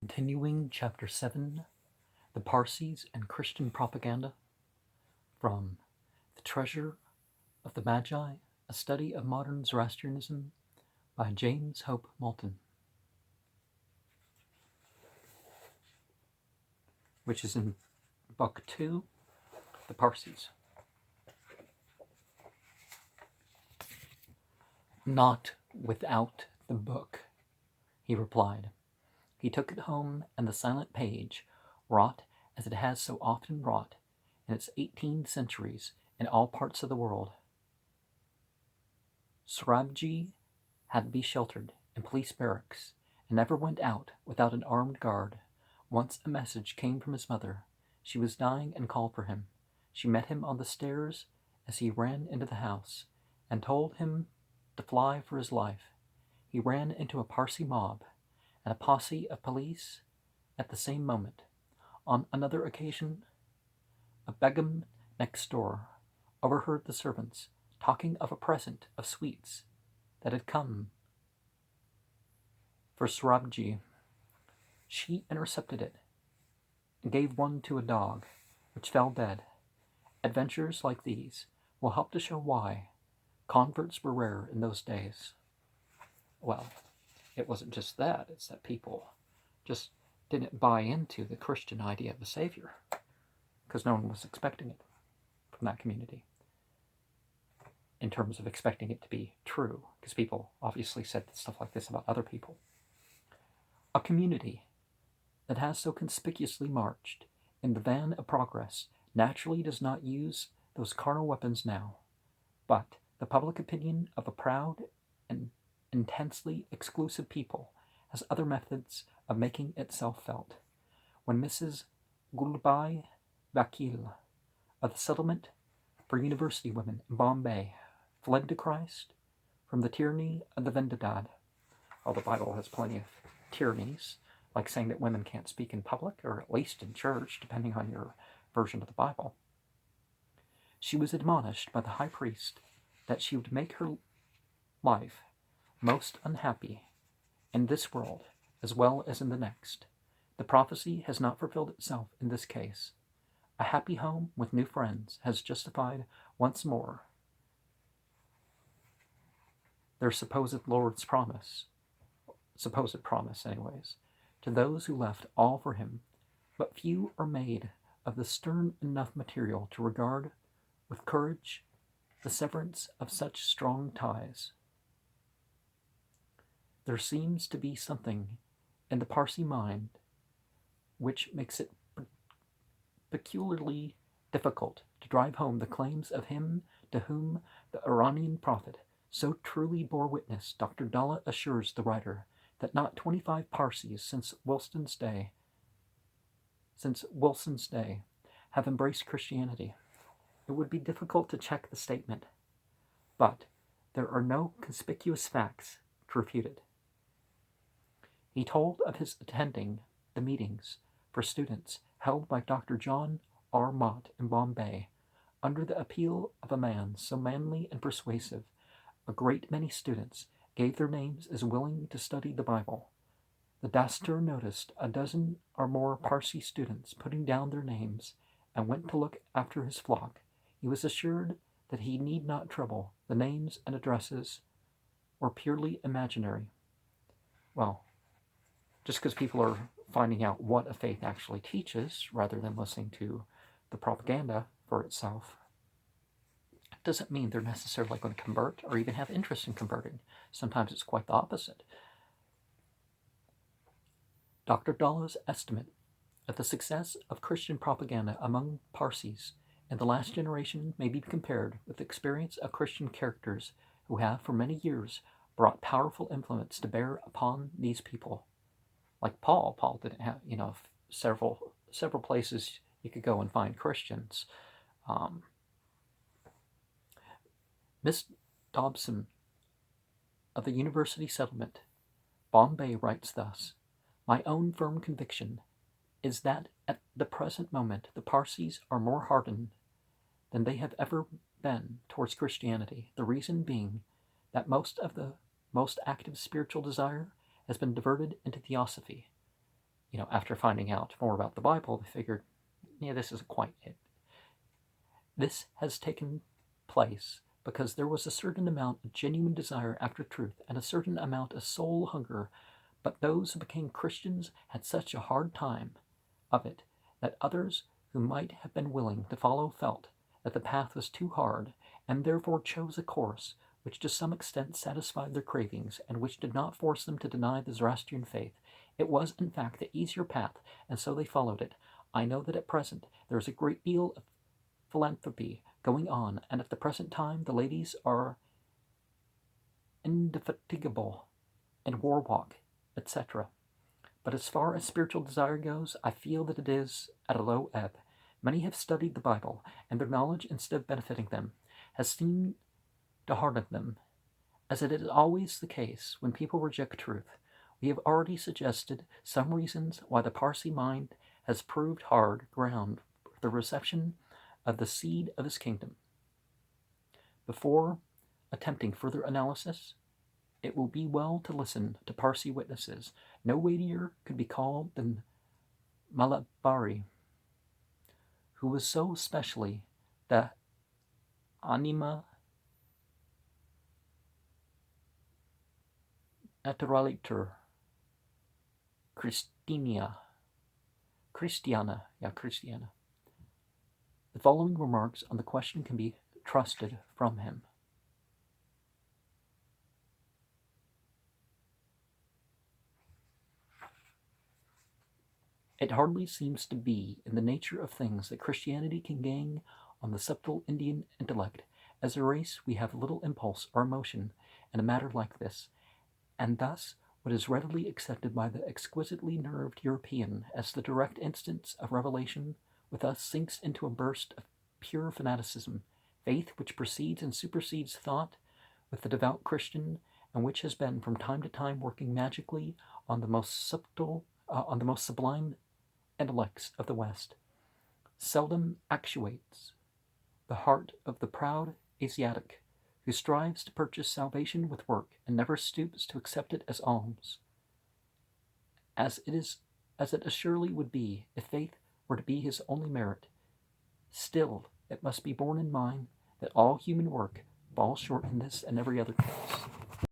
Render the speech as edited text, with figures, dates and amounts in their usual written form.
Continuing Chapter 7, The Parsis and Christian Propaganda, from The Treasure of the Magi, A Study of Modern Zoroastrianism by James Hope Moulton, which is in Book 2, The Parsis. Not without the book, he replied. He took it home, and the silent page, wrought as it has so often wrought in its 18 centuries in all parts of the world. Magi had to be sheltered in police barracks, and never went out without an armed guard. Once a message came from his mother. She was dying and called for him. She met him on the stairs as he ran into the house, and told him to fly for his life. He ran into a Parsi mob, and a posse of police at the same moment. On another occasion, a begum next door overheard the servants talking of a present of sweets that had come for Magi. She intercepted it and gave one to a dog, which fell dead. Adventures like these will help to show why converts were rare in those days. Well, it wasn't just that, it's that people just didn't buy into the Christian idea of a savior because no one was expecting it from that community in terms of expecting it to be true, because people obviously said stuff like this about other people. A community that has so conspicuously marched in the van of progress naturally does not use those carnal weapons now, but the public opinion of a proud and intensely exclusive people has other methods of making itself felt. When Mrs. Gulbai Vakil of the Settlement for University Women in Bombay fled to Christ from the tyranny of the Vendidad, while the Bible has plenty of tyrannies, like saying that women can't speak in public, or at least in church, depending on your version of the Bible, she was admonished by the high priest that she would make her life most unhappy in this world as well as in the next. The prophecy has not fulfilled itself in this case. A happy home with new friends has justified once more their supposed promise anyways, to those who left all for him, but few are made of the stern enough material to regard with courage the severance of such strong ties. There seems to be something in the Parsi mind which makes it peculiarly difficult to drive home the claims of him to whom the Iranian prophet so truly bore witness. Dr. Dalla assures the writer that not 25 Parsis since Wilson's day have embraced Christianity. It would be difficult to check the statement, but there are no conspicuous facts to refute it. He told of his attending the meetings for students held by Dr. John R. Mott in Bombay. Under the appeal of a man so manly and persuasive, a great many students gave their names as willing to study the Bible. The Dastur noticed a dozen or more Parsi students putting down their names and went to look after his flock. He was assured that he need not trouble. The names and addresses were purely imaginary. Well, just because people are finding out what a faith actually teaches rather than listening to the propaganda for itself doesn't mean they're necessarily going to convert or even have interest in converting. Sometimes it's quite the opposite. Dr. Dalla's estimate of the success of Christian propaganda among Parsis in the last generation may be compared with the experience of Christian characters who have for many years brought powerful influence to bear upon these people. Like Paul. Paul didn't have, several places you could go and find Christians. Miss Dobson of the University Settlement, Bombay, writes thus: "My own firm conviction is that at the present moment the Parsis are more hardened than they have ever been towards Christianity, the reason being that most active spiritual desire has been diverted into theosophy. after finding out more about the Bible, they figured, yeah, this isn't quite it. This has taken place because there was a certain amount of genuine desire after truth and a certain amount of soul hunger, but those who became Christians had such a hard time of it that others who might have been willing to follow felt that the path was too hard, and therefore chose a course which to some extent satisfied their cravings, and which did not force them to deny the Zoroastrian faith. It was, in fact, the easier path, and so they followed it. I know that at present there is a great deal of philanthropy going on, and at the present time the ladies are indefatigable in war walk, etc. But as far as spiritual desire goes, I feel that it is at a low ebb. Many have studied the Bible, and their knowledge, instead of benefiting them, has seemed to harden them, as it is always the case when people reject truth. We have already suggested some reasons why the Parsi mind has proved hard ground for the reception of the seed of his kingdom. Before attempting further analysis, it will be well to listen to Parsi witnesses. No weightier could be called than Malabari, who was so specially the anima naturaliter Christiana. The following remarks on the question can be trusted from him. It hardly seems to be in the nature of things that Christianity can gain on the subtle Indian intellect. As a race, we have little impulse or emotion in a matter like this, and thus what is readily accepted by the exquisitely nerved European as the direct instance of revelation with us sinks into a burst of pure fanaticism, faith which precedes and supersedes thought with the devout Christian, and which has been from time to time working magically on the most sublime intellects of the West, seldom actuates the heart of the proud Asiatic, who strives to purchase salvation with work and never stoops to accept it as alms, as it assuredly would be if faith were to be his only merit. Still, it must be borne in mind that all human work falls short in this and every other case.